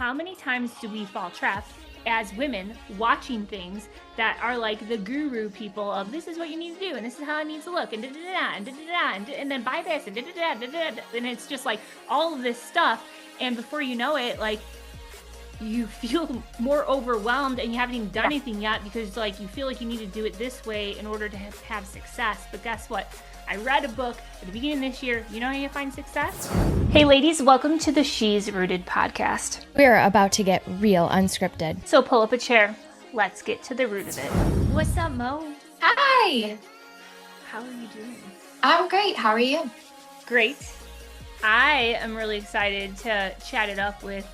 how many times do we fall trapped as women watching things that are like the guru people of this is what you need to do and this is how it needs to look and da-da-da-da and da-da-da-da and then buy this and da-da-da-da-da, and it's just like all of this stuff, and before you know it, like you feel more overwhelmed and you haven't even done anything yet because like you feel like you need to do it this way in order to have success. But guess what? I read a book at the beginning of this year. You know how you find success? Hey ladies, welcome to the She's Rooted podcast. We're about to get real unscripted. So pull up a chair. Let's get to the root of it. What's up, Mo? Hi. How are you doing? I'm great. How are you? Great. I am really excited to chat it up with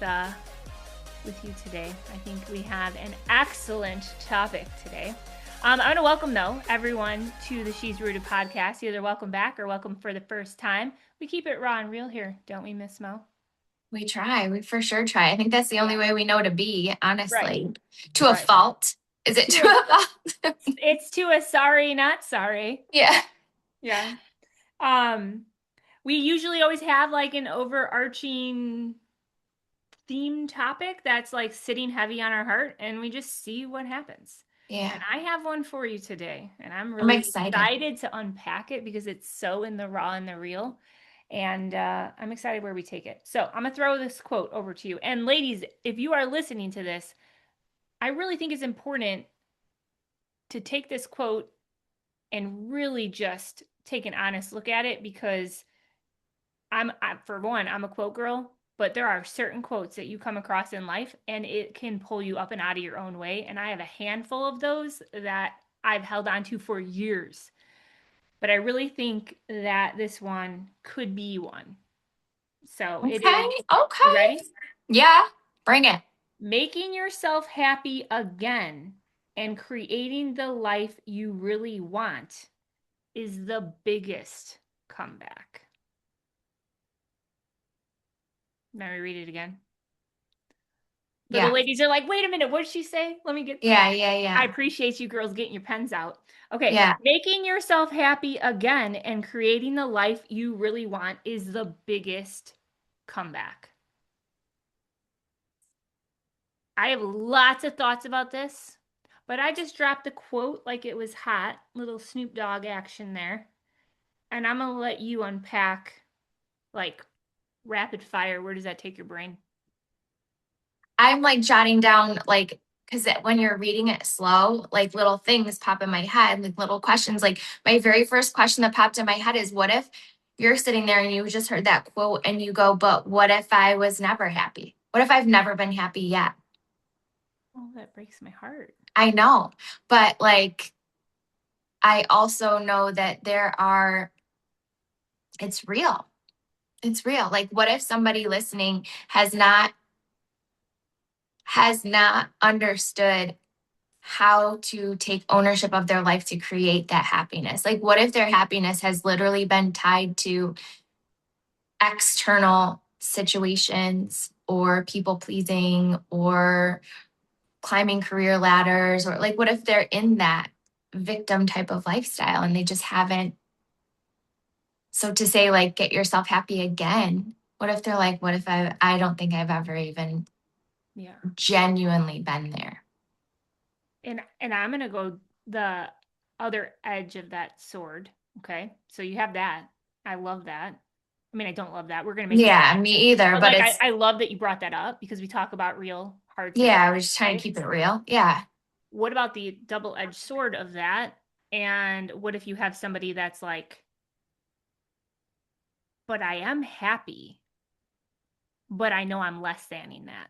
you today. I think we have an excellent topic today. I'm going to welcome, though, everyone to the She's Rooted podcast. Either welcome back or welcome for the first time. We keep it raw and real here, don't we, Miss Mo? We try. We for sure try. I think that's the only way we know to be, honestly. Right. To a fault. Is it to a fault? It's to a sorry, not sorry. Yeah. Yeah. We usually always have like an overarching theme topic that's like sitting heavy on our heart, and we just see what happens. Yeah. And I have one for you today, and I'm really excited to unpack it because it's so in the raw and the real, and I'm excited where we take it. So I'm gonna throw this quote over to you, and ladies, if you are listening to this, I really think it's important to take this quote and really just take an honest look at it, because for one, I'm a quote girl. But there are certain quotes that you come across in life and it can pull you up and out of your own way. And I have a handful of those that I've held on to for years. But I really think that this one could be one. So Okay. It is. Okay. You ready? Yeah. Bring it. Making yourself happy again and creating the life you really want is the biggest comeback. Let me read it again. The ladies are like, wait a minute, what did she say? Let me get Yeah. I appreciate you girls getting your pens out. Okay. Yeah. Making yourself happy again and creating the life you really want is the biggest comeback. I have lots of thoughts about this, but I just dropped the quote like it was hot. Little Snoop Dogg action there. And I'm going to let you unpack, like, rapid fire. Where does that take your brain? I'm like jotting down, like, because when you're reading it slow, like little things pop in my head, like little questions. Like my very first question that popped in my head is, what if you're sitting there and you just heard that quote and you go, but what if I was never happy? What if I've never been happy yet? Oh, that breaks my heart. I know. But like, I also know that it's real. It's real. Like, what if somebody listening has not understood how to take ownership of their life to create that happiness? Like, what if their happiness has literally been tied to external situations or people pleasing or climbing career ladders, or like, what if they're in that victim type of lifestyle and they just haven't? So to say, like, get yourself happy again, what if they're like, what if I don't think I've ever even genuinely been there? And I'm going to go the other edge of that sword. Okay. So you have that. I love that. I mean, I don't love that. We're going to make me either. But like, it's, I love that you brought that up because we talk about real hard things. Yeah, I was just trying to keep it real. Yeah. What about the double-edged sword of that? And what if you have somebody that's like, but I am happy, but I know I'm less than in that.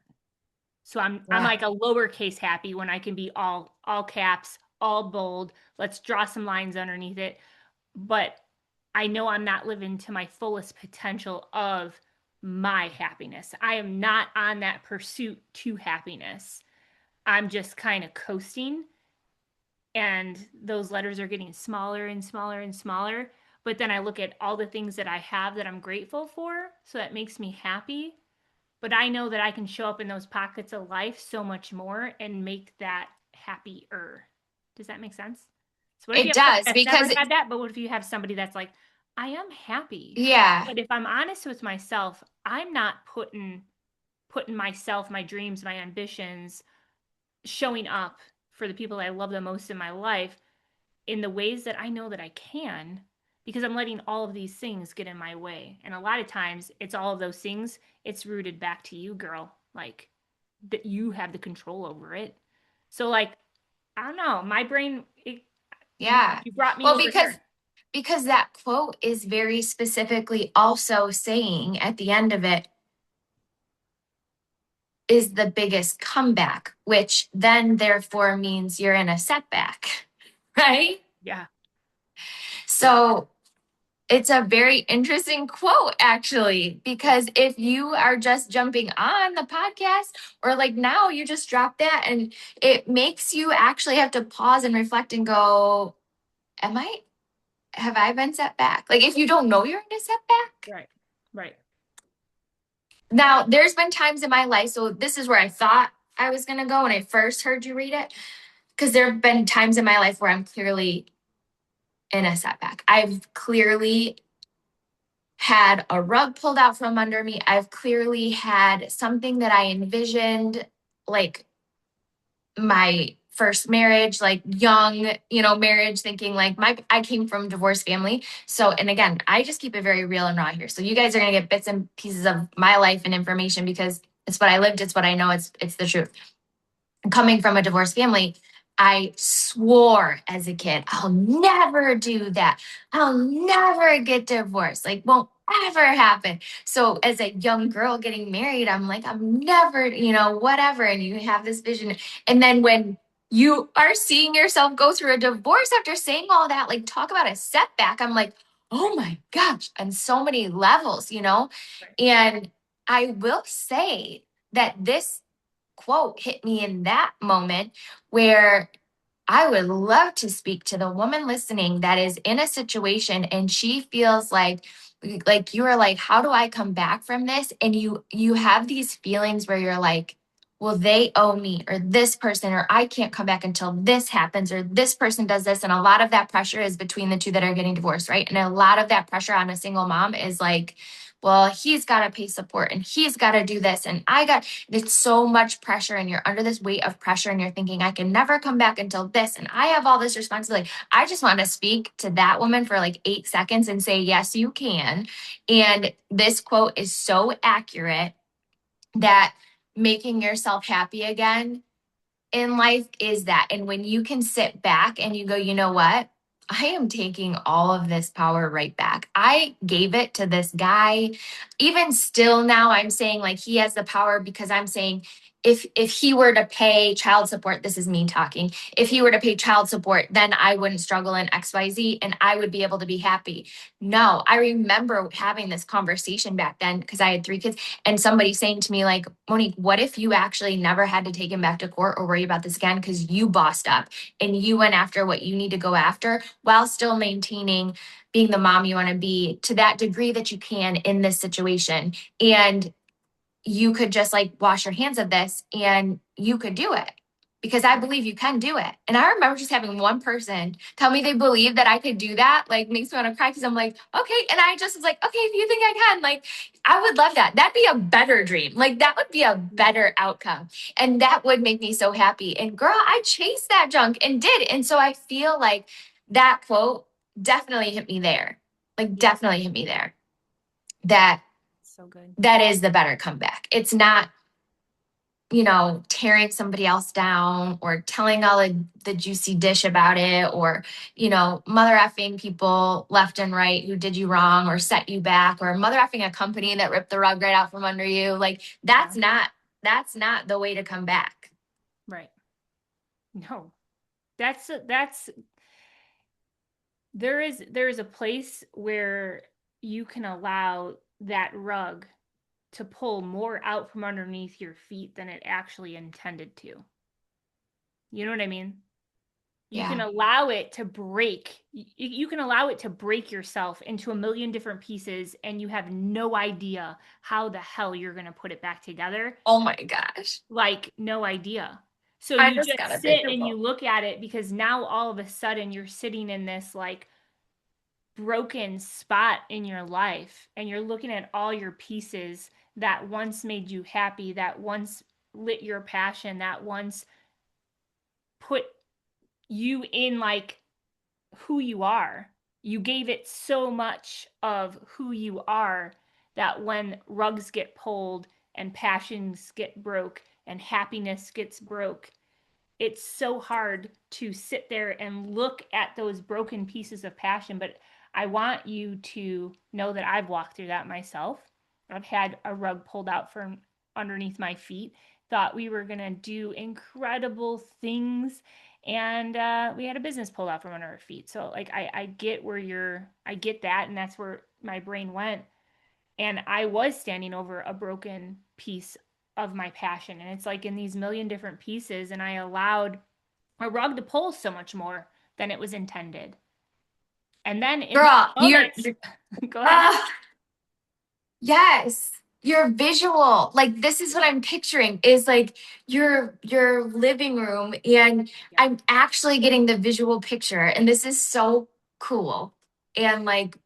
So I'm like a lowercase happy when I can be all caps, all bold. Let's draw some lines underneath it. But I know I'm not living to my fullest potential of my happiness. I am not on that pursuit to happiness. I'm just kind of coasting. And those letters are getting smaller and smaller and smaller. But then I look at all the things that I have that I'm grateful for. So that makes me happy. But I know that I can show up in those pockets of life so much more and make that happier. Does that make sense? So it does, because never had that. But what if you have somebody that's like, I am happy. Yeah. But if I'm honest with myself, I'm not putting putting myself, my dreams, my ambitions, showing up for the people I love the most in my life in the ways that I know that I can, because I'm letting all of these things get in my way. And a lot of times it's all of those things, it's rooted back to you, girl. Like that you have the control over it. So like, I don't know, my brain, Yeah. you brought me Well, over here. because that quote is very specifically also saying at the end of it is the biggest comeback, which then therefore means you're in a setback, right? Yeah. So it's a very interesting quote, actually, because if you are just jumping on the podcast or like now you just dropped that and it makes you actually have to pause and reflect and go, have I been set back? Like if you don't know you're in a setback. Right. Right. Now, there's been times in my life, so this is where I thought I was going to go when I first heard you read it, because there have been times in my life where I'm clearly in a setback. I've clearly had a rug pulled out from under me. I've clearly had something that I envisioned, like my first marriage, like young, marriage, thinking like I came from a divorced family. So, and again, I just keep it very real and raw here. So you guys are going to get bits and pieces of my life and information because it's what I lived. It's what I know. It's the truth. Coming from a divorced family, I swore as a kid, I'll never do that. I'll never get divorced. Like, won't ever happen. So, as a young girl getting married, I'm like, I'm never, whatever. And you have this vision. And then when you are seeing yourself go through a divorce after saying all that, like, talk about a setback, I'm like, oh my gosh, on so many levels. Right. And I will say that this quote hit me in that moment where I would love to speak to the woman listening that is in a situation and she feels like you are like, how do I come back from this? And you have these feelings where you're like, well, they owe me, or this person, or I can't come back until this happens, or this person does this. And a lot of that pressure is between the two that are getting divorced, right? And a lot of that pressure on a single mom is like, well, he's got to pay support and he's got to do this. And it's so much pressure and you're under this weight of pressure and you're thinking, I can never come back until this. And I have all this responsibility. I just want to speak to that woman for like 8 seconds and say, yes, you can. And this quote is so accurate that making yourself happy again in life is that. And when you can sit back and you go, you know what? I am taking all of this power right back. I gave it to this guy. Even still now I'm saying like he has the power because I'm saying if he were to pay child support, this is me talking. If he were to pay child support, then I wouldn't struggle in XYZ and I would be able to be happy. No, I remember having this conversation back then because I had 3 kids and somebody saying to me like, Monique, what if you actually never had to take him back to court or worry about this again because you bossed up and you went after what you need to go after while still maintaining being the mom you want to be to that degree that you can in this situation. And you could just like wash your hands of this and you could do it because I believe you can do it. And I remember just having one person tell me they believe that I could do that, like makes me want to cry because I'm like, okay. And I just was like, okay, if you think I can, like, I would love that. That'd be a better dream. Like that would be a better outcome. And that would make me so happy. And girl, I chased that junk and did. And so I feel like that quote definitely hit me there. Like definitely hit me there. That So good. that is the better comeback. It's not, tearing somebody else down or telling all the juicy dish about it or, mother effing people left and right who did you wrong or set you back or mother effing a company that ripped the rug right out from under you. Like that's not the way to come back. Right. No. That's there is a place where you can allow that rug to pull more out from underneath your feet than it actually intended to. You know what I mean? You can allow it to break. You can allow it to break yourself into a million different pieces and you have no idea how the hell you're going to put it back together. Oh my gosh. Like no idea. So I you just just got a sit bigger and you bowl. look at it because now all of a sudden you're sitting in this like broken spot in your life and you're looking at all your pieces that once made you happy, that once lit your passion, that once put you in like who you are. You gave it so much of who you are that when rugs get pulled and passions get broke and happiness gets broke, it's so hard to sit there and look at those broken pieces of passion. But I want you to know that I've walked through that myself. I've had a rug pulled out from underneath my feet, thought we were going to do incredible things. And we had a business pulled out from under our feet. So, like, I get I get that. And that's where my brain went. And I was standing over a broken piece of my passion. And it's like in these million different pieces. And I allowed a rug to pull so much more than it was intended. And then in Girl, that moment, go ahead. uh, yes, your visual, like this is what I'm picturing is like your living room, and Yeah. I'm actually getting the visual picture, and this is so cool and like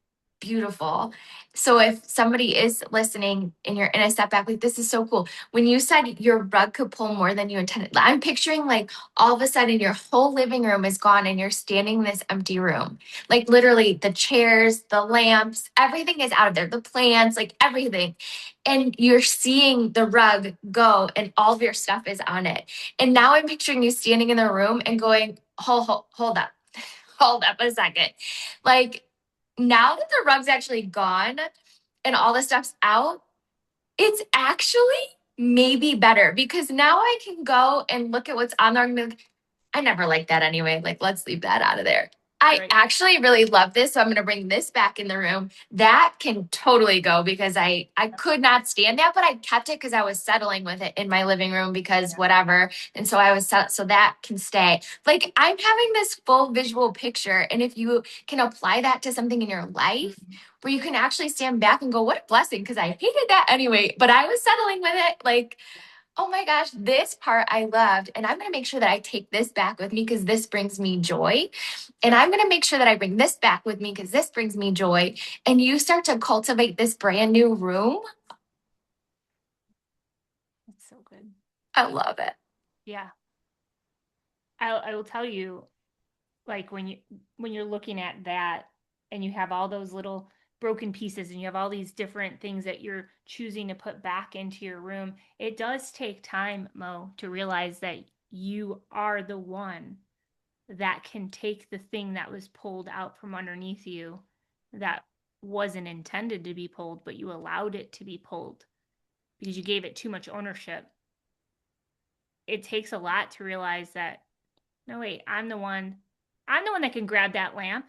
beautiful. So if somebody is listening and you're in a setback, like this is so cool. When you said your rug could pull more than you intended, I'm picturing like all of a sudden your whole living room is gone and you're standing in this empty room. Like literally the chairs, the lamps, everything is out of there, the plants, like everything. And you're seeing the rug go and all of your stuff is on it. And now I'm picturing you standing in the room and going, hold up, hold up a second. Like now that the rug's actually gone and all the stuff's out, it's actually maybe better because now I can go and look at what's on there and be like, I never liked that anyway. Like, let's leave that out of there. I Right. actually really love this, so I'm going to bring this back in the room. That can totally go because I could not stand that, but I kept it because I was settling with it in my living room because Yeah. whatever. And so I was so that can stay. Like I'm having this full visual picture, and if you can apply that to something in your life, Mhm. where you can actually stand back and go, what a blessing, because I hated that anyway, but I was settling with it. Like, oh my gosh, this part I loved. And I'm going to make sure that I take this back with me because this brings me joy. And I'm going to make sure that I bring this back with me because this brings me joy. And you start to cultivate this brand new room. It's so good. I love it. Yeah. I will tell you, like when you're looking at that and you have all those little broken pieces and you have all these different things that you're choosing to put back into your room, it does take time, Mo, to realize that you are the one that can take the thing that was pulled out from underneath you that wasn't intended to be pulled, but you allowed it to be pulled because you gave it too much ownership. It takes a lot to realize that, no, wait, I'm the one that can grab that lamp.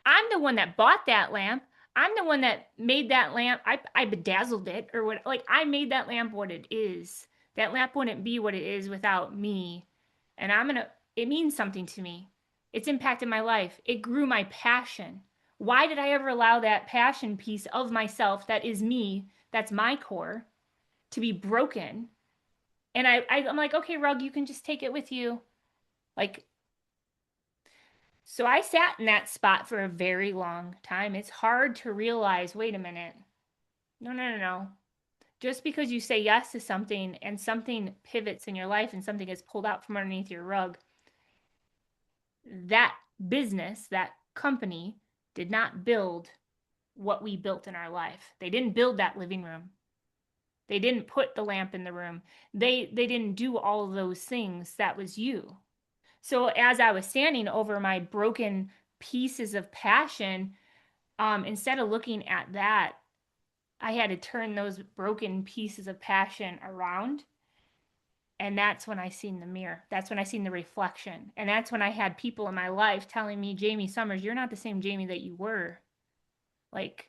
I'm the one that bought that lamp. I'm the one that made that lamp. I bedazzled it or what, like I made that lamp what it is. That lamp wouldn't be what it is without me. And it means something to me. It's impacted my life. It grew my passion. Why did I ever allow that passion piece of myself that is me, that's my core, to be broken? And I'm like, okay, rug, you can just take it with you. Like, so I sat in that spot for a very long time. It's hard to realize, wait a minute. No, no, no, no. Just because you say yes to something and something pivots in your life and something is pulled out from underneath your rug, that business, that company did not build what we built in our life. They didn't build that living room. They didn't put the lamp in the room. They didn't do all of those things. That was you. So as I was standing over my broken pieces of passion, instead of looking at that, I had to turn those broken pieces of passion around. And that's when I seen the mirror. That's when I seen the reflection. And that's when I had people in my life telling me, Jamie Summers, you're not the same Jamie that you were. Like,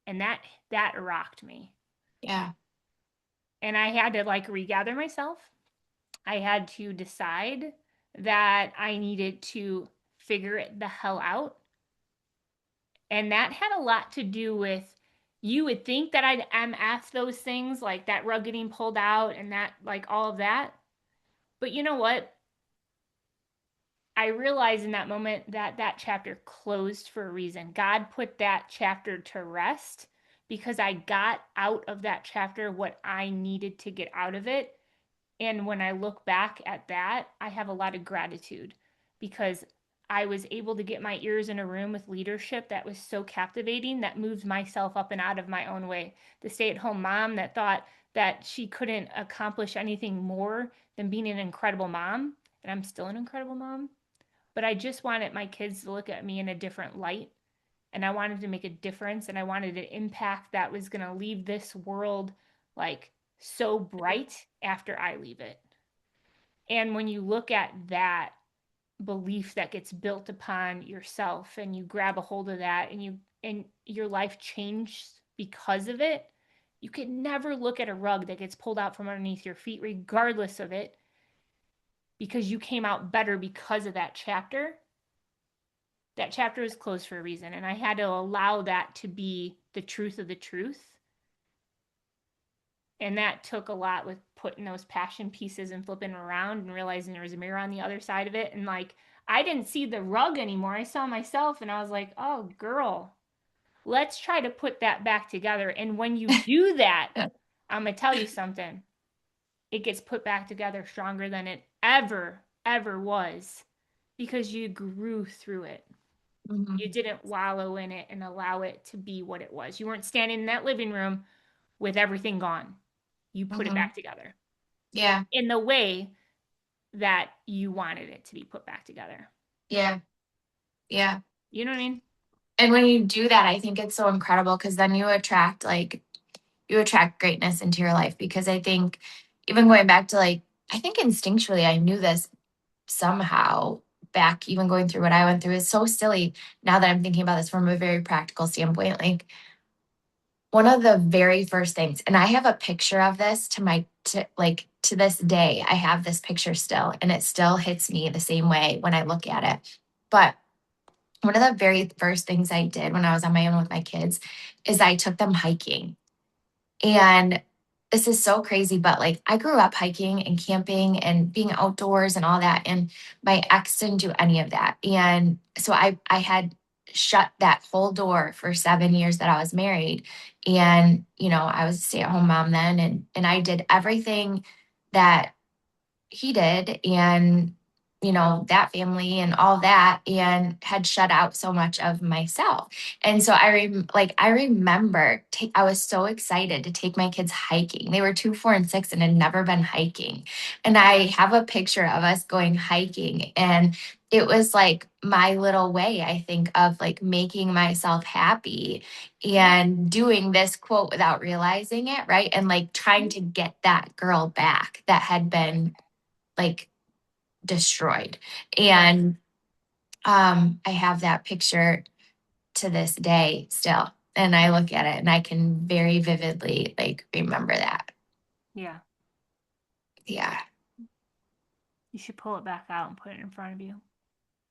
and that rocked me. Yeah. And I had to like regather myself. I had to decide that I needed to figure it the hell out. And that had a lot to do with, you would think that I'd MF those things, like that rug getting pulled out and that, like all of that. But you know what? I realized in that moment that that chapter closed for a reason. God put that chapter to rest because I got out of that chapter what I needed to get out of it. And when I look back at that, I have a lot of gratitude because I was able to get my ears in a room with leadership that was so captivating that moved myself up and out of my own way. The stay-at-home mom that thought that she couldn't accomplish anything more than being an incredible mom, and I'm still an incredible mom, but I just wanted my kids to look at me in a different light, and I wanted to make a difference, and I wanted an impact that was going to leave this world like so bright after I leave it. And when you look at that belief that gets built upon yourself and you grab a hold of that and your life changed because of it, you can never look at a rug that gets pulled out from underneath your feet regardless of it, because you came out better because of that chapter. That chapter is closed for a reason, and I had to allow that to be the truth of the truth. And that took a lot with putting those passion pieces and flipping around and realizing there was a mirror on the other side of it. And like, I didn't see the rug anymore. I saw myself and I was like, oh, girl, let's try to put that back together. And when you do that, I'm going to tell you something. It gets put back together stronger than it ever was because you grew through it. Mm-hmm. You didn't wallow in it and allow it to be what it was. You weren't standing in that living room with everything gone. You put it Mm-hmm. back together Yeah. in the way that you wanted it to be put back together. Yeah. Yeah. You know what I mean? And when you do that, I think it's so incredible because then you attract greatness into your life. Because I think even going back to like, I think instinctually I knew this somehow back, even going through what I went through is so silly now that I'm thinking about this from a very practical standpoint. Like one of the very first things, and I have a picture of this to this day, I have this picture still, and it still hits me the same way when I look at it. But one of the very first things I did when I was on my own with my kids is I took them hiking. And this is so crazy, but like I grew up hiking and camping and being outdoors and all that. And my ex didn't do any of that. And so I had shut that whole door for 7 years that I was married. And, I was a stay-at-home mom then. And I did everything that he did and that family and all that, and had shut out so much of myself. And so I remember I was so excited to take my kids hiking. They were 2, 4, and 6 and had never been hiking, and I have a picture of us going hiking, and it was like my little way, I think, of like making myself happy and doing this quote without realizing it, right? And like trying to get that girl back that had been like destroyed. And I have that picture to this day still. And I look at it and I can very vividly like remember that. Yeah. Yeah. You should pull it back out and put it in front of you.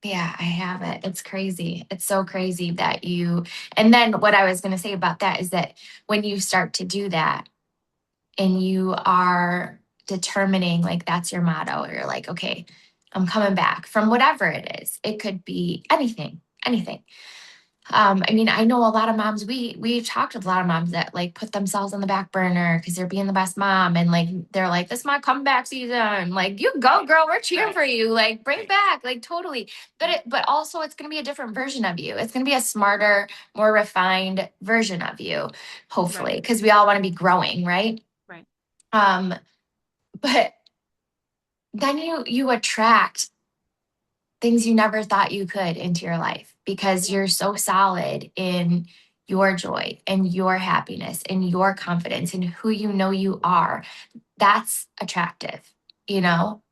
Yeah, I have it. It's crazy. It's so crazy and then what I was going to say about that is that when you start to do that and you are determining like that's your motto, or you're like, okay, I'm coming back from whatever it is. It could be anything, anything. I mean, I know a lot of moms, we've talked with a lot of moms that like put themselves on the back burner because they're being the best mom. And like, they're like, this is my comeback season. Like, you go, girl, we're cheering for you. Like, bring back, like, totally. But also it's going to be a different version of you. It's going to be a smarter, more refined version of you, hopefully, Right. because we all want to be growing, right? Right. Um, but then you attract things you never thought you could into your life because you're so solid in your joy and your happiness and your confidence and who you are. That's attractive, you know?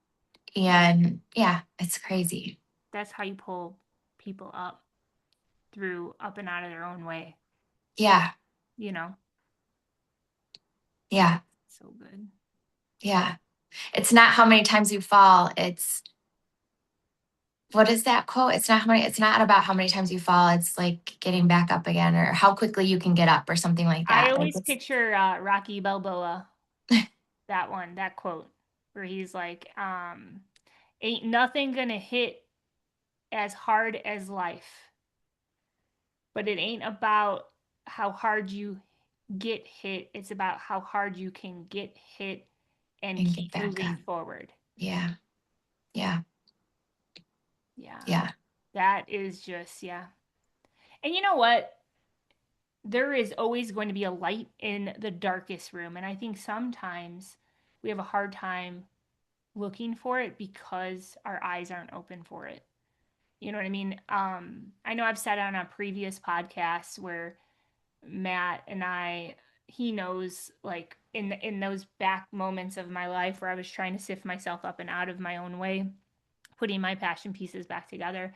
And yeah, it's crazy. That's how you pull people up up and out of their own way, Yeah. you know? Yeah. So good. Yeah. It's not how many times you fall. It's what is that quote? It's not about how many times you fall. It's like getting back up again or how quickly you can get up or something like I that. Like always it's picture Rocky Balboa, that quote, where he's like, ain't nothing gonna hit as hard as life, but it ain't about how hard you get hit. It's about how hard you can get hit and And keep get back moving up. forward. Yeah. Yeah. Yeah. Yeah. That is just, yeah. And you know what? There is always going to be a light in the darkest room. And I think sometimes we have a hard time looking for it because our eyes aren't open for it. You know what I mean? I know I've said on a previous podcast where Matt and I, he knows, like, in those back moments of my life where I was trying to sift myself up and out of my own way, putting my passion pieces back together.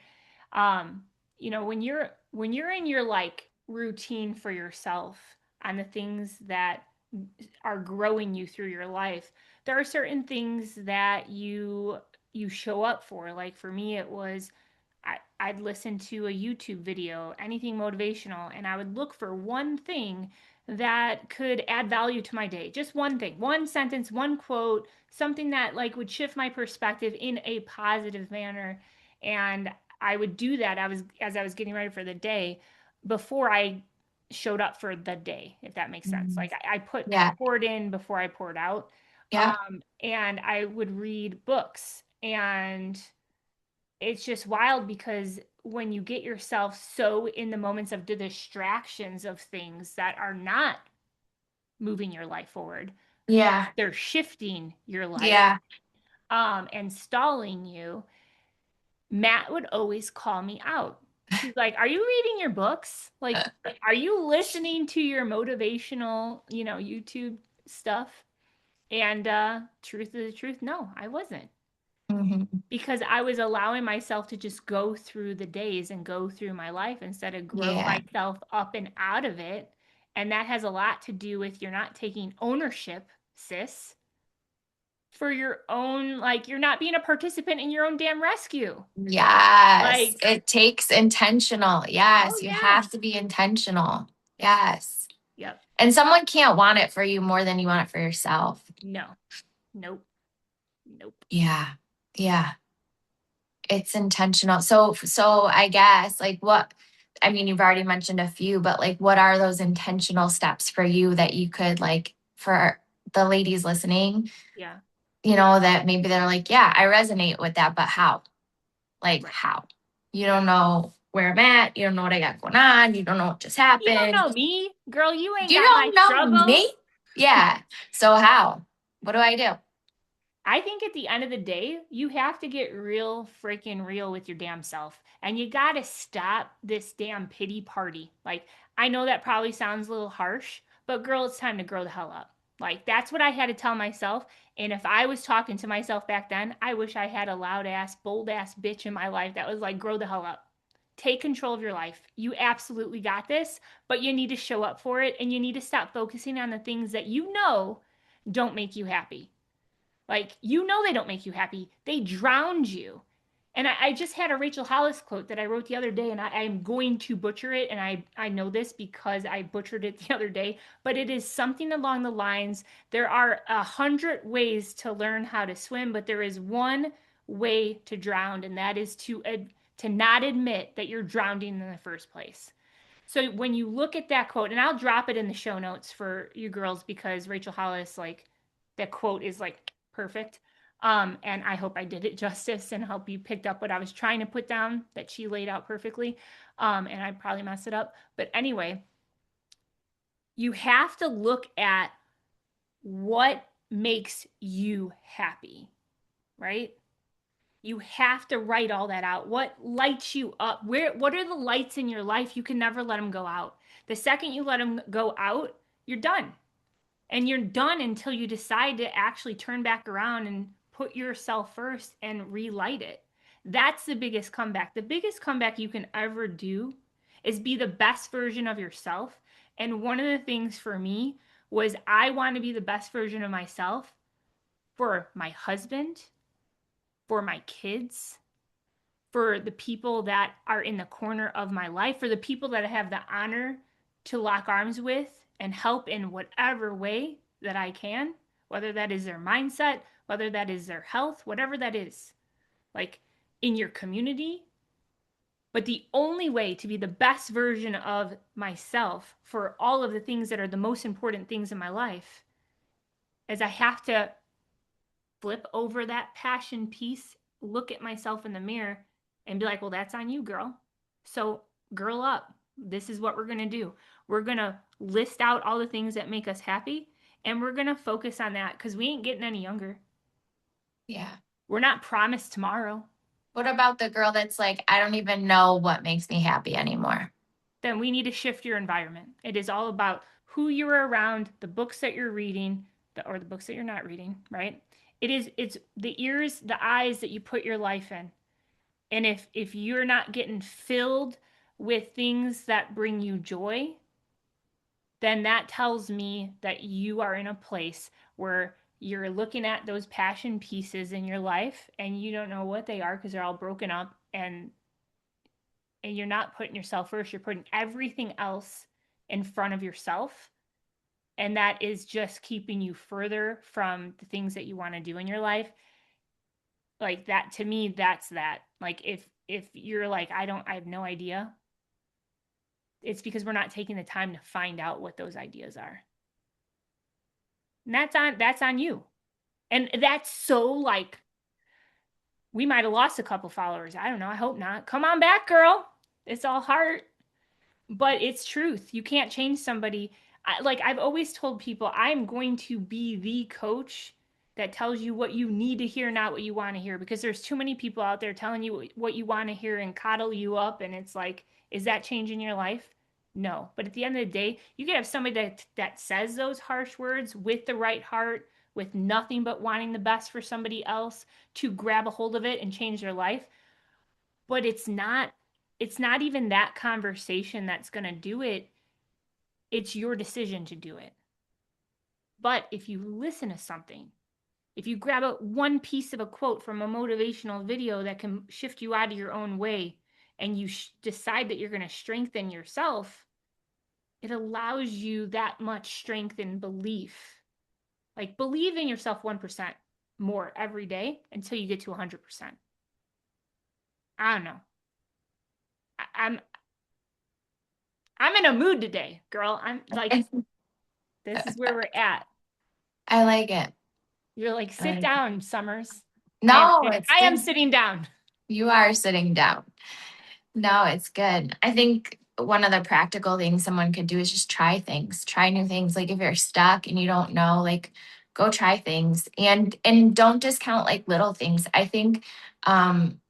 um when you're in your like routine for yourself on the things that are growing you through your life, there are certain things that you show up for. Like for me, it was I'd listen to a YouTube video, anything motivational, and I would look for one thing that could add value to my day. Just one thing, one sentence, one quote, something that like would shift my perspective in a positive manner. And I would do that. As I was getting ready for the day before I showed up for the day, if that makes sense. Mhm. Like I Yeah. poured in before I poured out. Yeah. And I would read books, and it's just wild because when you get yourself so in the moments of the distractions of things that are not moving your life forward, Yeah. they're shifting your life, Yeah. and stalling you. Matt would always call me out. He's like, "Are you reading your books? Like, are you listening to your motivational, YouTube stuff?" And truth is the truth, no, I wasn't. Mhm. Because I was allowing myself to just go through the days and go through my life instead of grow Yeah. myself up and out of it. And that has a lot to do with you're not taking ownership, sis, for your own, like, you're not being a participant in your own damn rescue. Yes. Like, It takes intentional. oh, Yes. You yeah. have to be intentional. Yes. Yep. And someone can't want it for you more than you want it for yourself. No. Nope. Nope. Yeah. Yeah. It's intentional. So I guess like what I mean, you've already mentioned a few, but like what are those intentional steps for you that you could like for the ladies listening, Yeah. that maybe they're like, yeah, I resonate with that, but how? Like Right. how? You don't know where I'm at, you don't know what I got going on, you don't know what just You don't happened. know me, girl. You ain't You got my don't know struggles. me? Yeah. So how? What do I do? I think at the end of the day, you have to get real freaking real with your damn self. And you got to stop this damn pity party. Like, I know that probably sounds a little harsh, but girl, it's time to grow the hell up. Like, that's what I had to tell myself. And if I was talking to myself back then, I wish I had a loud ass, bold ass bitch in my life that was like, grow the hell up. Take control of your life. You absolutely got this, but you need to show up for it, and you need to stop focusing on the things that you know don't make you happy. Like, they don't make you happy. They drowned you. And I just had a Rachel Hollis quote that I wrote the other day, and I'm going to butcher it. And I know this because I butchered it the other day, but it is something along the lines: there are 100 ways to learn how to swim, but there is one way to drown, and that is to not admit that you're drowning in the first place. So when you look at that quote, and I'll drop it in the show notes for you girls because Rachel Hollis, like, that quote is like perfect. And I hope I did it justice and hope you picked up what I was trying to put down that she laid out perfectly. And I probably messed it up. But anyway, you have to look at what makes you happy, right? You have to write all that out. What lights you up? What are the lights in your life? You can never let them go out. The second you let them go out, you're done. And you're done until you decide to actually turn back around and put yourself first and relight it. That's the biggest comeback. The biggest comeback you can ever do is be the best version of yourself. And one of the things for me was I want to be the best version of myself for my husband, for my kids, for the people that are in the corner of my life, for the people that I have the honor to lock arms with and help in whatever way that I can, whether that is their mindset, whether that is their health, whatever that is, like in your community. But the only way to be the best version of myself for all of the things that are the most important things in my life is I have to flip over that passion piece, look at myself in the mirror, and be like, well, that's on you, girl. So, girl up. This is what we're going to do. We're going to list out all the things that make us happy, and we're going to focus on that because we ain't getting any younger. Yeah. We're not promised tomorrow. What about the girl that's like, I don't even know what makes me happy anymore? Then we need to shift your environment. It is all about who you're around, the books that you're reading, or the books that you're not reading, right? It's the ears, the eyes that you put your life in. And if you're not getting filled with things that bring you joy, then that tells me that you are in a place where you're looking at those passion pieces in your life and you don't know what they are because they're all broken up, and you're not putting yourself first. You're putting everything else in front of yourself. And that is just keeping you further from the things that you want to do in your life. Like that, to me, that's that. Like if you're like, I have no idea, it's because we're not taking the time to find out what those ideas are. And that's on you. And that's so like, we might have lost a couple followers. I don't know. I hope not. Come on back, girl. It's all heart. But it's truth. You can't change somebody. Like I've always told people, I'm going to be the coach that tells you what you need to hear, not what you want to hear, because there's too many people out there telling you what you want to hear and coddle you up. And it's like, is that changing your life? No. But at the end of the day, you can have somebody that says those harsh words with the right heart, with nothing but wanting the best for somebody else to grab a hold of it and change their life. But it's not even that conversation that's going to do it. It's your decision to do it. But if you listen to something, if you grab one piece of a quote from a motivational video that can shift you out of your own way, and you decide that you're going to strengthen yourself, it allows you that much strength and belief. Like believe in yourself 1% more every day until you get to 100%. I don't know. I'm in a mood today, girl. I'm like, this is where we're at. I like it. You're like, sit down, Summers. No, it's I am good. sitting down. You are sitting down. No, it's good. I think one of the practical things someone could do is just try things, try new things. Like if you're stuck and you don't know, like go try things and don't discount like little things. I think um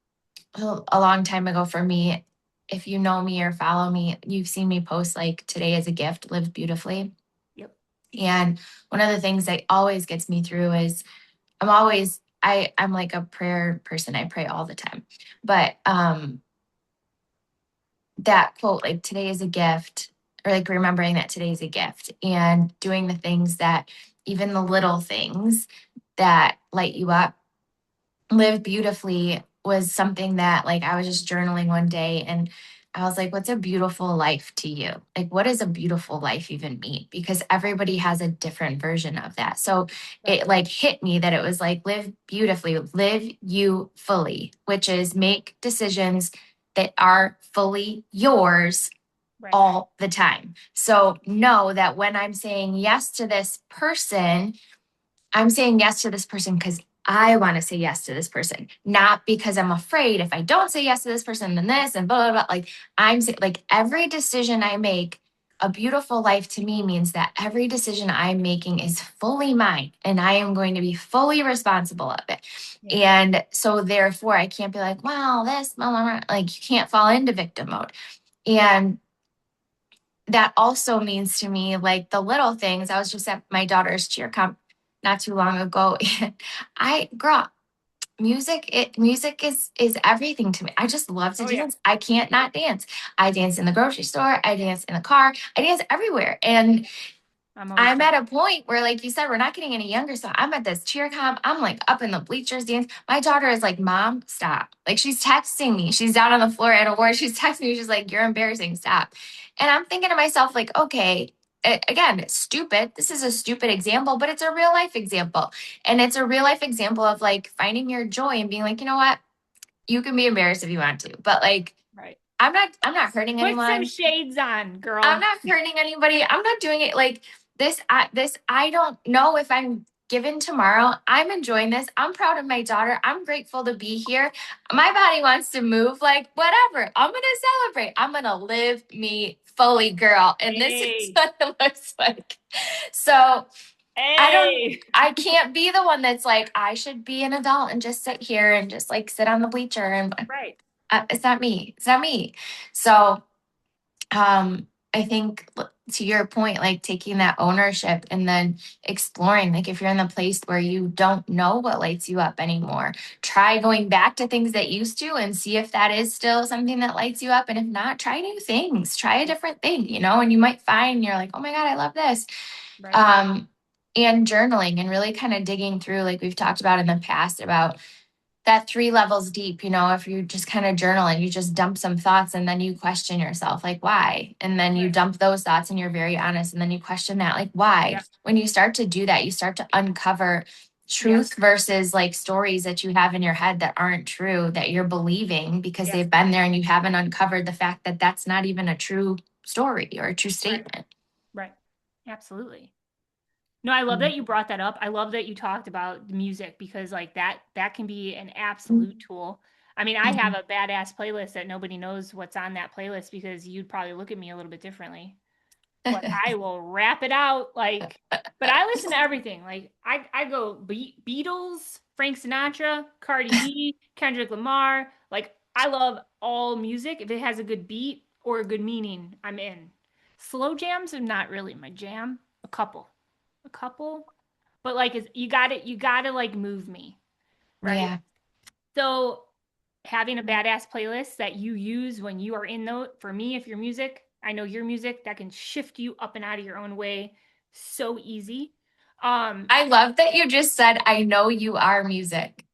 a long time ago for me, if you know me or follow me, you've seen me post like today is a gift, live beautifully. Yep. And one of the things that always gets me through is I'm like a prayer person. I pray all the time. But that quote, like today is a gift, or like remembering that today is a gift and doing the things that, even the little things that light you up, live beautifully, was something that like I was just journaling one day and I was like, what's a beautiful life to you? Like, what does a beautiful life even mean? Because everybody has a different version of that. So it like hit me that it was like, live beautifully, live you fully, which is make decisions that are fully yours Right. all the time. So know that when I'm saying yes to this person, I'm saying yes to this person because I want to say yes to this person, not because I'm afraid if I don't say yes to this person, then this and blah, blah, blah. Like I'm saying, like every decision I make, a beautiful life to me means that every decision I'm making is fully mine and I am going to be fully responsible of it. Yeah. And so therefore I can't be like, well, this, blah, blah, blah. Like you can't fall into victim mode. And that also means to me, like the little things. I was just at my daughter's cheer comp not too long ago. And music is everything to me. I just love to dance. Yeah. I can't not dance. I dance in the grocery store. I dance in the car. I dance everywhere. And I'm at a point where, like you said, we're not getting any younger. So I'm at this cheer comp. I'm like up in the bleachers dance. My daughter is like, Mom, stop. Like she's texting me. She's down on the floor at a war. She's texting me. She's like, you're embarrassing. Stop. And I'm thinking to myself, like, okay, again, it's stupid. This is a stupid example, but it's a real life example. And it's a real life example of like finding your joy and being like, you know what? You can be embarrassed if you want to, but like, right. I'm not hurting Put some anyone. shades on, I'm girl. not hurting anybody. I'm not doing it like this. I don't know if I'm given tomorrow. I'm enjoying this. I'm proud of my daughter. I'm grateful to be here. My body wants to move, like whatever. I'm going to celebrate. I'm going to live me fully, girl. And this is Hey. what it looks like. So Hey. I can't be the one that's like, I should be an adult and just sit here and just like sit on the bleacher. And Right. it's not me. It's not me. So I think to your point, like taking that ownership and then exploring, like if you're in the place where you don't know what lights you up anymore, try going back to things that used to and see if that is still something that lights you up. And if not, try new things, try a different thing, you know, and you might find you're like, oh my God, I love this. Right. Um, and journaling and really kind of digging through, like we've talked about in the past, about that 3 levels deep, you know, if you just kind of journal and you just dump some thoughts and then you question yourself, like, why? And then you Right. dump those thoughts and you're very honest. And then you question that, like, why? Yeah. When you start to do that, you start to uncover Yeah. truth versus like stories that you have in your head that aren't true, that you're believing because Yes. they've been there and you haven't uncovered the fact that that's not even a true story or a true Right. statement. Right. Absolutely. No, I love that you brought that up. I love that you talked about the music because like that can be an absolute tool. I mean, I have Mhm. a badass playlist that nobody knows what's on that playlist because you'd probably look at me a little bit differently. But I will rap it out like but I listen to everything. Like I go Beatles, Frank Sinatra, Cardi B, Kendrick Lamar. Like I love all music. If it has a good beat or a good meaning, I'm in. Slow jams are not really my jam. A couple, but like it's, you got to like move me, right? Yeah. So having a badass playlist that you use when you are in the for me, if your music, I know your music that can shift you up and out of your own way so easy. Um, I love that you just said, I know you are music.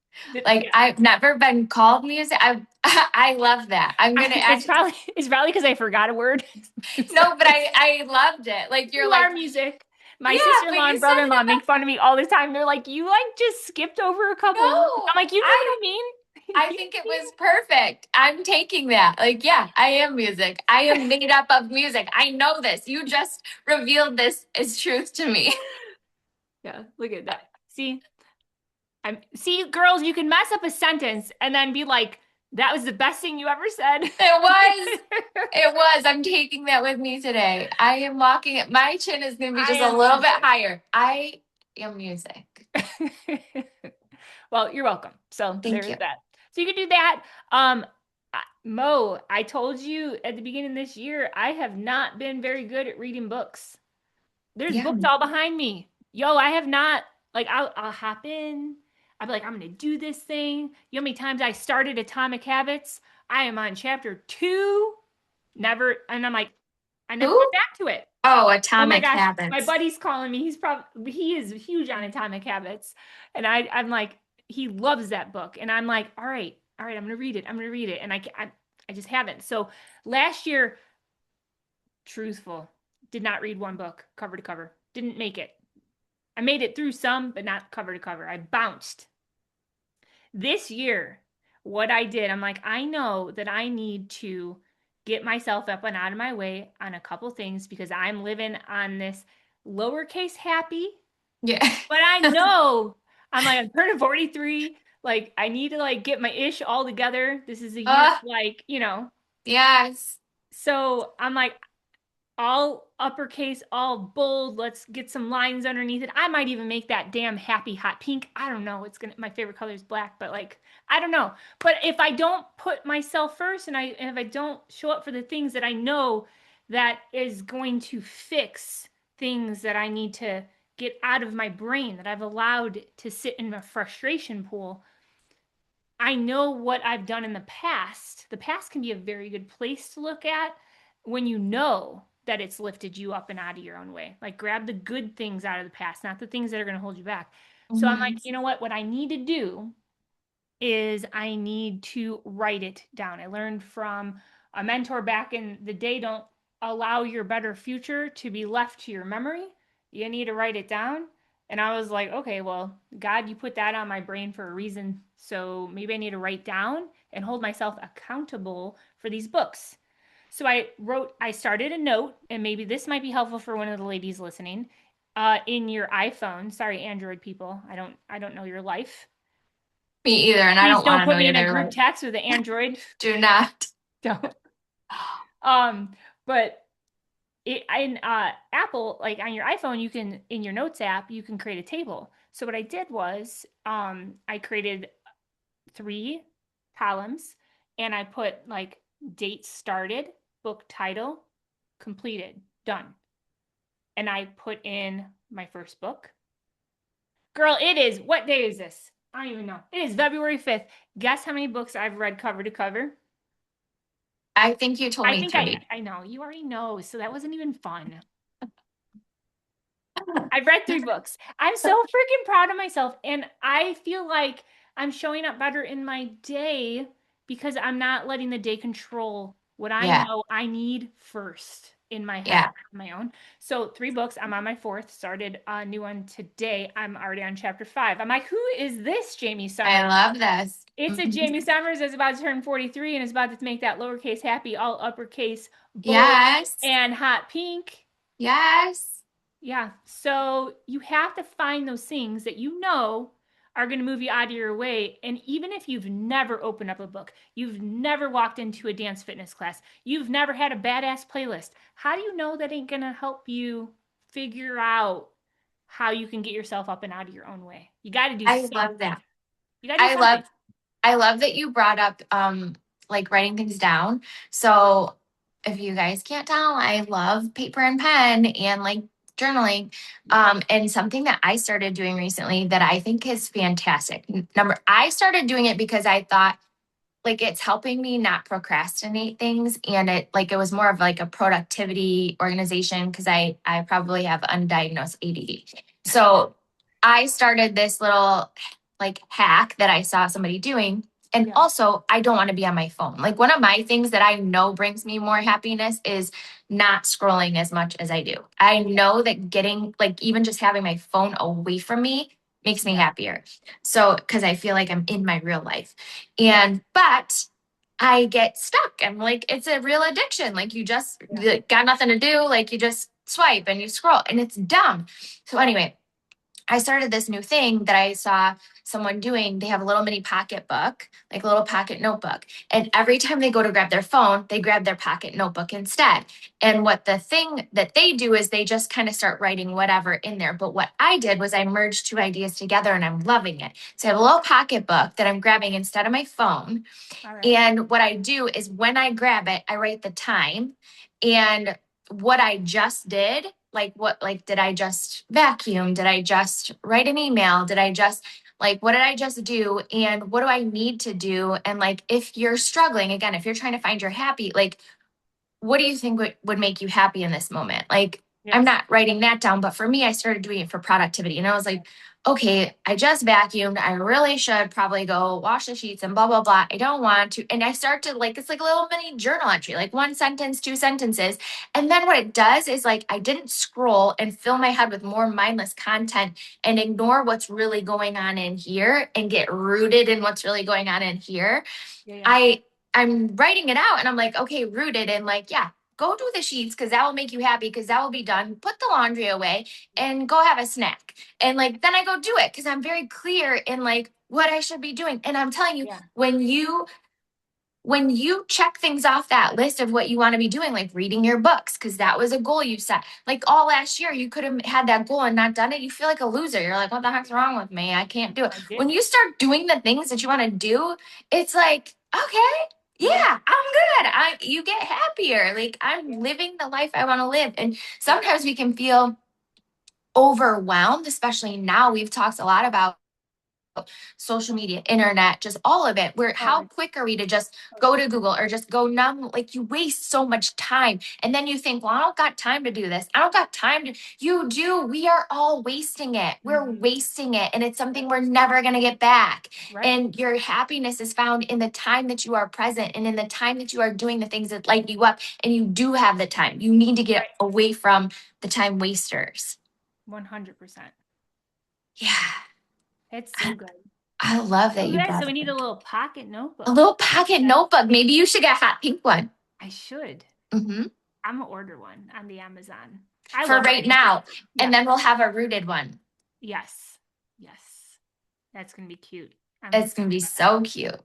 Like yeah, I've never been called music. I love that. I'm gonna it's actually probably because I forgot a word. So, no, but I loved it. Like you're you like, are music. My yeah, but sister-in-law you and said it brother-in-law about make fun of me all the time. They're like, you like just skipped over a couple words. no. I'm like, you know what I I mean? I You know think it what I was perfect. I'm taking that. Like, yeah, I am music. I am made up of music. I know this. You just revealed this as truth to me. Yeah, look at that. See, girls, you can mess up a sentence and then be like, that was the best thing you ever said. It was. It was. I'm taking that with me today. I am walking it. My chin is going to be I just a am little bit music. higher. I am music. Well, you're welcome. So Thank there's you. that. So you can do that. Mo, I told you at the beginning of this year, I have not been very good at reading books. There's Yeah. books all behind me. Yo, I have not, like, I'll hop in. I'll be like, I'm going to do this thing. You know how many times I started Atomic Habits? I am on chapter 2. Never, and I'm like, I never Who? went back to it. Oh, Oh my Atomic gosh, my Habits. buddy's calling me. He is huge on Atomic Habits. And I'm like, he loves that book. And I'm like, all right, I'm gonna read it. I'm gonna read it. And I just haven't. So last year, truthful, did not read one book cover to cover. Didn't make it. I made it through some, but not cover to cover. I bounced. This year, what I did, I'm like, I know that I need to get myself up and out of my way on a couple things because I'm living on this lowercase happy. Yeah. But I know I'm turning 43. Like I need to like get my ish all together. This is a year uh, like, yes. so I'm like, all uppercase, all bold. Let's get some lines underneath it. I might even make that damn happy hot pink. I don't know. It's gonna my favorite color is black, but like I don't know. But if I don't put myself first and if I don't show up for the things that I know that is going to fix things that I need to get out of my brain that I've allowed to sit in a frustration pool, I know what I've done in the past. The past can be a very good place to look at when you know that it's lifted you up and out of your own way. Like grab the good things out of the past, not the things that are going to hold you back. So I'm like, Mhm. you know what? What I need to do is I need to write it down. I learned from a mentor back in the day, don't allow your better future to be left to your memory. You need to write it down. And I was like, okay, well, God, you put that on my brain for a reason. So maybe I need to write down and hold myself accountable for these books. So I started a note, and maybe this might be helpful for one of the ladies listening. In your iPhone, sorry, Android people, I don't know your life. Me either, and I Please don't don't want to put know me in a either. group Like, text with an Android. do not. Don't. Um, but in Apple, like on your iPhone, you can in your Notes app, you can create a table. So what I did was I created 3 columns and I put like date started, book title, completed, done. And I put in my first book. Girl, it is, what day is this? I don't even know. It is February 5th. Guess how many books I've read cover to cover? I think you told I me think 3. I know. You already know. So that wasn't even fun. I've read 3 books. I'm so freaking proud of myself. And I feel like I'm showing up better in my day because I'm not letting the day control what I Yeah, know I need first in my head yeah. on my own. So 3 books. I'm on my 4th, started a new one today. I'm already on chapter 5. I'm like, who is this Jamie I Summers? love this. It's a Jamie Summers that's about to turn 43 and is about to make that lowercase happy, all uppercase, bold, Yes, and hot pink. yes. Yeah. So you have to find those things that you know are going to move you out of your way. And even if you've never opened up a book, you've never walked into a dance fitness class, you've never had a badass playlist, how do you know that ain't going to help you figure out how you can get yourself up and out of your own way? You got to do I love something. that. You got to do I love something. I love that you brought up like writing things down. So if you guys can't tell, I love paper and pen and like journaling. And something that I started doing recently that I think is fantastic. I started doing it because I thought like it's helping me not procrastinate things, and it was more of like a productivity organization because I probably have undiagnosed ADD. So I started this little like hack that I saw somebody doing. And Yeah. also, I don't want to be on my phone. Like one of my things that I know brings me more happiness is not scrolling as much as I do. I know that getting like even just having my phone away from me makes me Yeah. happier. So, because I feel like I'm in my real life. Yeah. But I get stuck. I'm like, it's a real addiction. Like you just Yeah. got nothing to do. Like you just swipe and you scroll and it's dumb. So anyway, I started this new thing that I saw someone doing. They have a little mini pocket book, like a little pocket notebook. And every time they go to grab their phone, they grab their pocket notebook instead. And what the thing that they do is they just kind of start writing whatever in there. But what I did was I merged 2 ideas together and I'm loving it. So I have a little pocket book that I'm grabbing instead of my phone. All right. And what I do is when I grab it, I write the time and what I just did. Like, did I just vacuum? Did I just write an email? Did I just, like, what did I just do? And what do I need to do? And, like, if you're struggling, again, if you're trying to find your happy, like, what do you think would make you happy in this moment? Like, I'm Yes. not writing that down, but for me, I started doing it for productivity. And I was like, okay, I just vacuumed. I really should probably go wash the sheets and blah, blah, blah. I don't want to. And I start to like, it's like a little mini journal entry, like 1 sentence, 2 sentences. And then what it does is like, I didn't scroll and fill my head with more mindless content and ignore what's really going on in here and get rooted in what's really going on in here. Yeah. Yeah. I I'm writing it out and I'm like, okay, rooted and like, yeah, go do the sheets because that will make you happy because that will be done. Put the laundry away and go have a snack. And like then I go do it because I'm very clear in like what I should be doing. And I'm telling you, Yeah. when you check things off that list of what you want to be doing, like reading your books, because that was a goal you set. Like all last year, you could have had that goal and not done it. You feel like a loser. You're like, what the heck's wrong with me? I can't do it. I When did. you start doing the things that you want to do, it's like, okay, Yeah. yeah, I'm good. You get happier. Like I'm Yeah. living the life I want to live. And sometimes we can feel overwhelmed, especially now. We've talked a lot about social media, internet, just all of it. Where Oh, how quick are we to just go to Google or just go numb? Like you waste so much time. And then you think, well, I don't got time to do this. I don't got time to you do. We are all wasting it. We're mhm. wasting it. And it's something we're never gonna get back. Right. And your happiness is found in the time that you are present and in the time that you are doing the things that light you up. And you do have the time. You need to get Right. away from the time wasters. 100%. Yeah. It's so good. I love that you Okay, brought so we it need up. a little pocket A notebook. little pocket notebook. Maybe you should get a hot pink one. I should. Hmm. I'm gonna order one on the Amazon. I For love right writing now. paper. And Yeah. then we'll have a rooted one. Yes. Yes. That's gonna be cute. I'm It's going to excited be about that. so cute.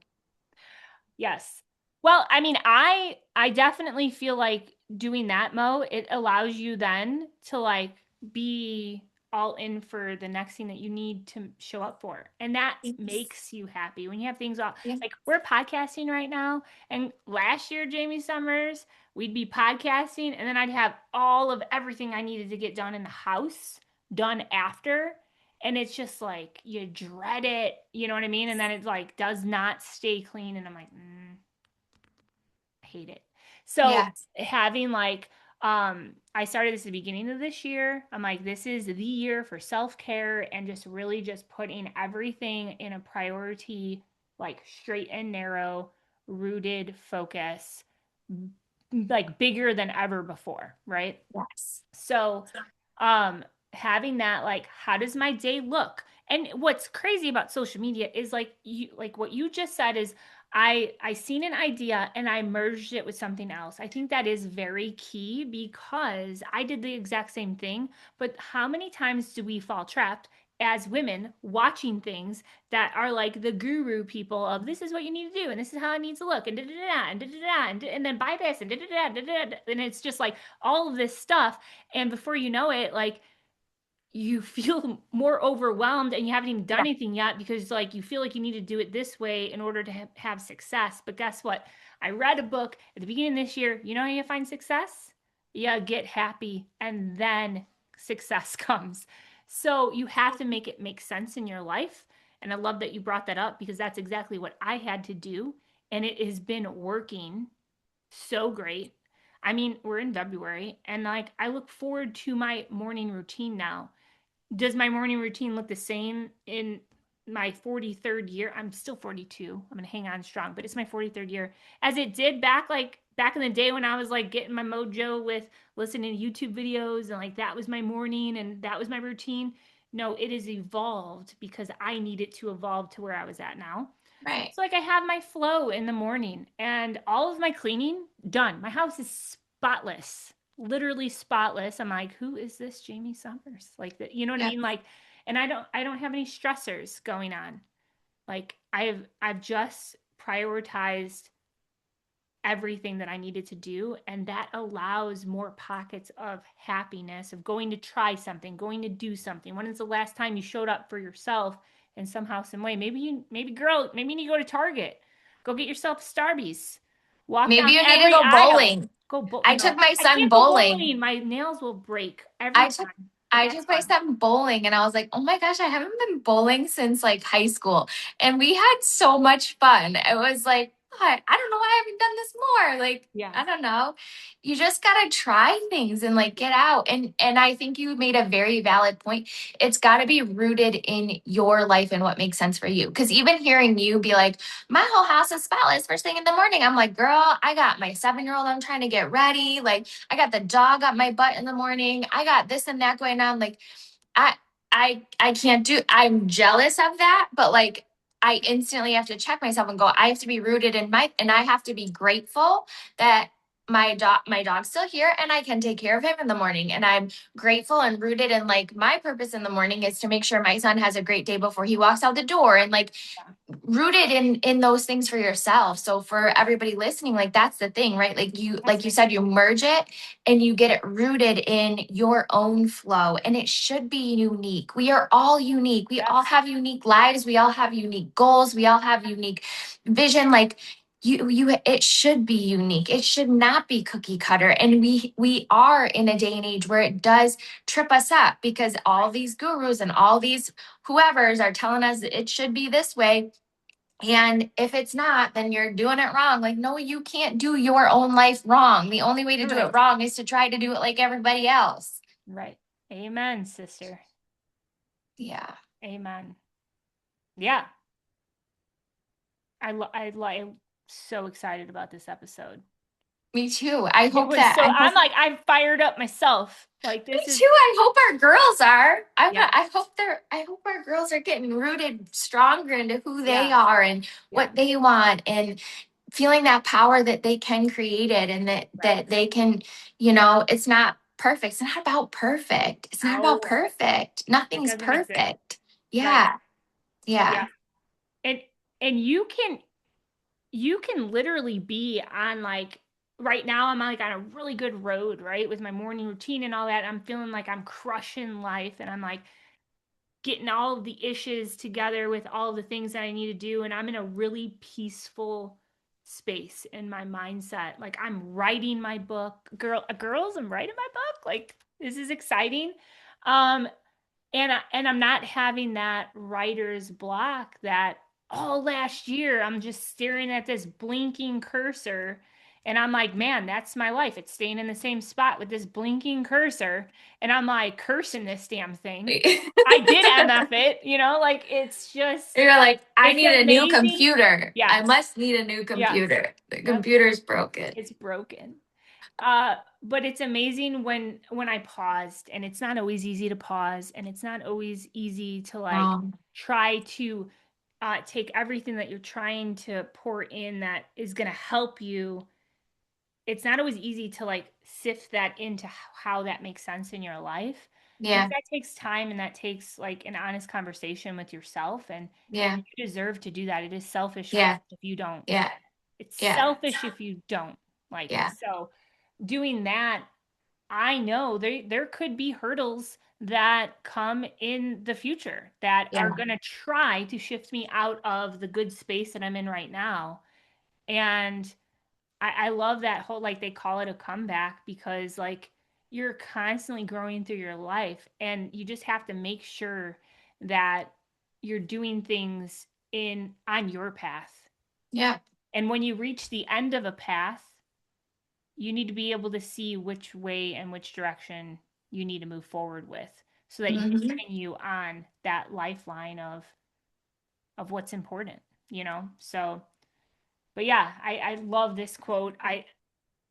Yes. Well, I mean, I definitely feel like doing that, Mo, it allows you then to like be all in for the next thing that you need to show up for. And that Yes. makes you happy when you have things all Yeah. like we're podcasting right now. And last year, Jamie Summers, we'd be podcasting and then I'd have all of everything I needed to get done in the house done after. And it's just like you dread it, you know what I mean? And then it like does not stay clean. And I'm like, I hate it. So Yeah. having like, I started this at the beginning of this year. I'm like, this is the year for self-care and just really just putting everything in a priority, like straight and narrow, rooted focus, like bigger than ever before, right? Yes. So, um, having that, like, how does my day look? And what's crazy about social media is like you, like what you just said is I seen an idea and I merged it with something else. I think that is very key because I did the exact same thing. But how many times do we fall trapped as women watching things that are like the guru people of this is what you need to do and this is how it needs to look and da da da and da da da and then buy this and da da da da da and it's just like all of this stuff and before you know it like you feel more overwhelmed and you haven't even done Yeah. anything yet because like you feel like you need to do it this way in order to have success. But guess what? I read a book at the beginning of this year. You know how you find success? You get happy and then success comes. So you have to make it make sense in your life. And I love that you brought that up because that's exactly what I had to do. And it has been working so great. I mean, we're in February and like I look forward to my morning routine now. Does my morning routine look the same in my 43rd year? I'm still 42. I'm going to hang on strong, but it's my 43rd year as it did back in the day when I was like getting my mojo with listening to YouTube videos and like that was my morning and that was my routine. No, it has evolved because I needed to evolve to where I was at now. Right. So like I have my flow in the morning and all of my cleaning done. My house is spotless, literally spotless. I'm like, who is this Jamie Summers? Like that, you know what I Yeah. mean? Like, and I don't have any stressors going on. Like I've just prioritized everything that I needed to do. And that allows more pockets of happiness, of going to try something, going to do something. When is the last time you showed up for yourself in somehow, some way? Maybe girl, maybe you need to go to Target. Go get yourself Starbies. Walk Maybe down you need to every go aisle. bowling. I No, took my I son can't go bowling. bowling. My nails will break every I took time, but I that's took my fun. son bowling and I was like, oh my gosh, I haven't been bowling since like high school. And we had so much fun. It was like, God, I don't know why I haven't done this more. Like, Yeah. I don't know. You just gotta try things and like get out. And I think you made a very valid point. It's gotta be rooted in your life and what makes sense for you. Cause even hearing you be like, my whole house is spotless first thing in the morning. I'm like, girl, I got my 7-year-old, I'm trying to get ready. Like I got the dog up my butt in the morning. I got this and that going on. Like I I can't do I'm jealous of that, but like I instantly have to check myself and go, I have to be rooted in my and I have to be grateful that my dog's still here and I can take care of him in the morning. And I'm grateful and rooted in like my purpose in the morning is to make sure my son has a great day before he walks out the door. And like rooted in those things for yourself. So for everybody listening, like that's the thing, right? Like you said, you merge it and you get it rooted in your own flow, and it should be unique. We are all unique. We all Yes. have unique lives. We all have unique goals. We all have unique vision. Like you it should be unique. It should not be cookie cutter. And we are in a day and age where it does trip us up because all these gurus and all these whoever's are telling us that it should be this way, and if it's not, then you're doing it wrong. Like, no, you can't do your own life wrong. The only way to do Right. it wrong is to try to do it like everybody else. Right. Amen, sister. Yeah. Amen. Yeah. I'm so excited about this episode. Me too. I It hope was that so, I hope I'm fired up myself. Like me this is, too. I hope our girls are. yeah, I hope our girls are getting rooted stronger into who they yeah, are and yeah, what they want and feeling that power that they can create it and right. that they can, it's not perfect. It's not about perfect. It's not about No, perfect. it Nothing's doesn't exist. perfect. Right. Yeah. Yeah. Yeah. And you can literally be on like right now I'm like on a really good road, right? With my morning routine and all that. I'm feeling like I'm crushing life and I'm like getting all of the issues together with all the things that I need to do and I'm in a really peaceful space in my mindset. Like I'm writing my book. Girls, I'm writing my book. Like this is exciting. Um and I'm not having that writer's block that all last year I'm just staring at this blinking cursor and I'm like, man, that's my life. It's staying in the same spot with this blinking cursor. And I'm like cursing this damn thing. I did MF it, like it's just, You're like, I it's need a new amazing. computer. I Yes, must need a new yes, computer. The yep, computer's broken. it's broken. But it's amazing when I paused, and it's not always easy to pause, and it's not always easy to like Um, try to take everything that you're trying to pour in that is going to help you. It's not always easy to like sift that into how that makes sense in your life because yeah, that takes time and that takes like an honest conversation with yourself and yeah, you deserve to do that. It is selfish yeah, if you don't. yeah, It's yeah, selfish if you don't. Like yeah, so doing that, I know there could be hurdles that come in the future that yeah, are going to try to shift me out of the good space that I'm in right now. And I love that whole like they call it a comeback because like you're constantly growing through your life and you just have to make sure that you're doing things in on your path. yeah. And when you reach the end of a path, you need to be able to see which way and which direction you need to move forward with so that you Hmm. continue on that lifeline of what's important. So but yeah, I love this quote.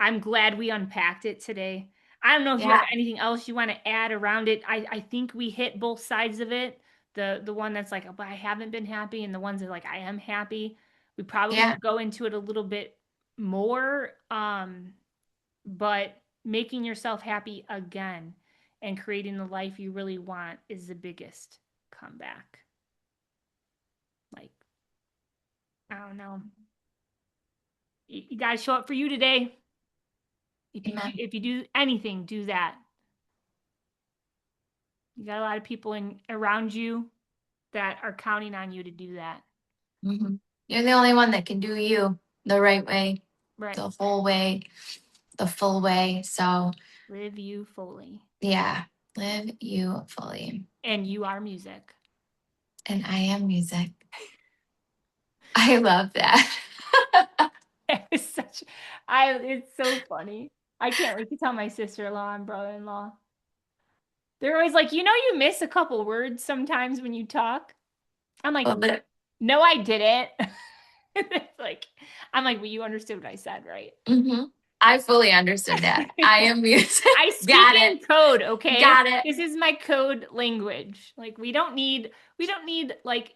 I'm glad we unpacked it today. I don't know if you have Yeah, anything else you want to add around it. I think we hit both sides of it. The one that's like, but I haven't been happy, and the ones that like I am happy. We probably yeah, could go into it a little bit more. But making yourself happy again and creating the life you really want is the biggest comeback. Like, I don't know. You got to show up for you today. amen. If you do anything, do that. You got a lot of people in around you that are counting on you to do that. Hmm. You're the only one that can do you the right way, Right. the whole way, the full way. So, Live you fully. yeah, live you fully. And you are music. And I am music. I love that. It's such it's so funny. I can't wait to tell my sister-in-law and brother-in-law. They're always like, you miss a couple words sometimes when you talk. I'm like, Love it. no, I didn't. It's like, I'm like, well, you understood what I said, right? Hmm. I fully understood that. I am music. I speak Got it. in code, okay? Got it. This is my code language. Like we don't need like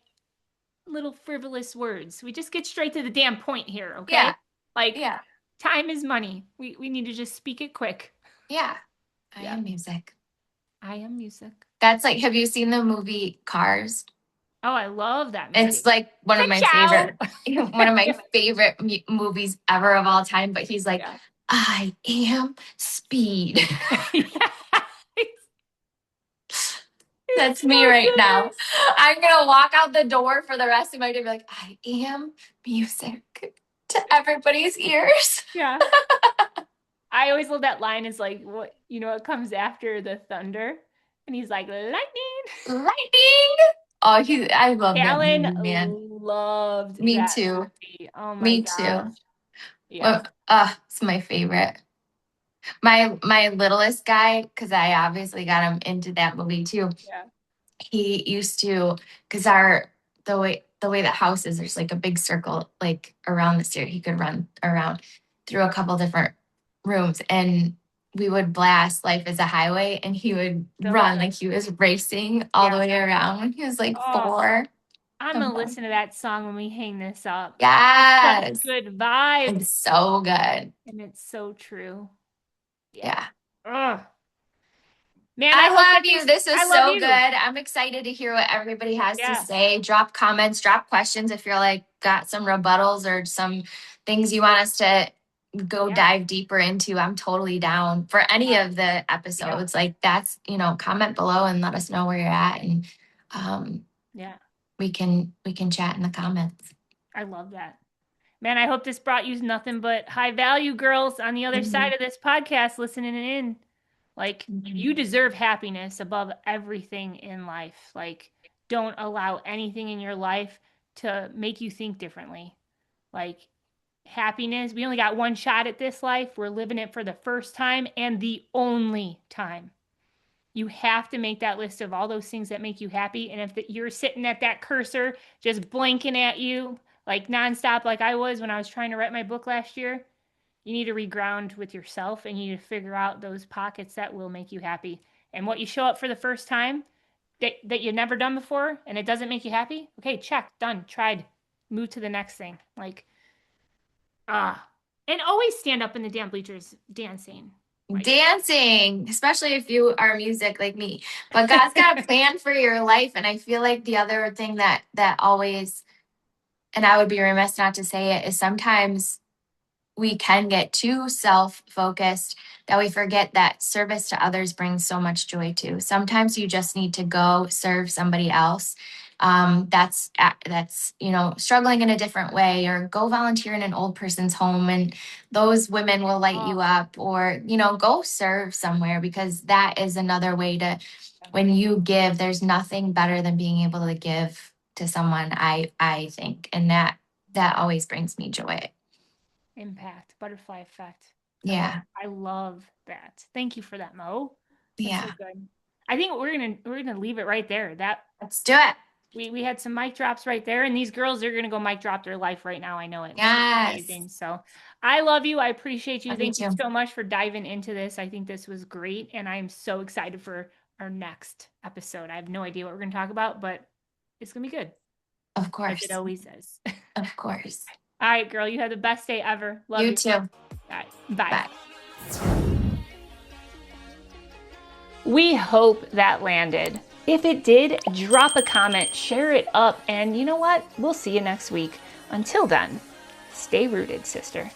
little frivolous words. We just get straight to the damn point here, okay? Yeah. Like Yeah. time is money. We need to just speak it quick. Yeah. I Yeah. am music. I am music. That's like, have you seen the movie Cars? Oh, I love that It's movie. like one of my Ciao. favorite, one of my favorite movies ever of all time. But he's like, Yeah. I am speed. Yeah. It's That's so me right now. good. I'm gonna walk out the door for the rest of my day. Be like, I am music to everybody's ears. Yeah. I always love that line is like what comes after the thunder? And he's like, lightning. Lightning. Oh, I love that Alan movie, man. loved Me that too. movie. Oh my Me gosh. too. Yeah. Well, it's my favorite. My littlest guy, because I obviously got him into that movie too. Yeah. He used to, because the way the house is, there's like a big circle like around the stair. He could run around through a couple different rooms, and we would blast Life is a Highway, and he would So run good. like he was racing all the Yeah. way around when he was like Oh, 4. I'm gonna listen to that song when we hang this up. Such Yes. good vibes. It's so good. And it's so true. Yeah. Yeah. Ugh. Man, I I hope that love you. This I is love so good. you. I'm excited to hear what everybody has to Yeah. say. Drop comments, drop questions if you're like got some rebuttals or some things you want us to go Yeah. dive deeper into. I'm totally down for any Yeah. of the episodes. Like that's, comment below and let us know where you're at, and Yeah. we can chat in the comments. I love that. Man, I hope this brought you nothing but high value girls on the other Mhm. side of this podcast listening in. Like, you deserve happiness above everything in life. Like, don't allow anything in your life to make you think differently. Like, happiness, we only got one shot at this life. We're living it for the first time and the only time. You have to make that list of all those things that make you happy. And if you're sitting at that cursor just blinking at you like nonstop, like I was when I was trying to write my book last year, you need to reground with yourself and you need to figure out those pockets that will make you happy. And what you show up for the first time that you've never done before and it doesn't make you happy, okay, check, done, tried, move to the next thing. Like, and always stand up in the damn bleachers dancing. Like, Dancing, especially if you are music like me. But God's got a plan for your life. And I feel like the other thing that always, and I would be remiss not to say it, is sometimes we can get too self-focused that we forget that service to others brings so much joy too. Sometimes you just need to go serve somebody else, that's struggling in a different way, or go volunteer in an old person's home, and those women will light you up, or go serve somewhere, because that is another way to, when you give, there's nothing better than being able to give to someone, I think, and that always brings me joy. impact, butterfly effect. Yeah. I love that. Thank you for that, Mo. That's so Yeah. good. I think we're gonna leave it right there. That Let's do it. we had some mic drops right there, and these girls are gonna go mic drop their life right now. I know it. It's gonna be Yes. amazing. So I love you. I appreciate you. Love you Thank you too. so much for diving into this. I think this was great, and I am so excited for our next episode. I have no idea what we're gonna talk about, but it's gonna be good. Of As course. it always is. Of course. All right, girl. You have the best day ever. Love You you. too. All right. Bye. Bye. We hope that landed. If it did, drop a comment, share it up, and you know what? We'll see you next week. Until then, stay rooted, sister.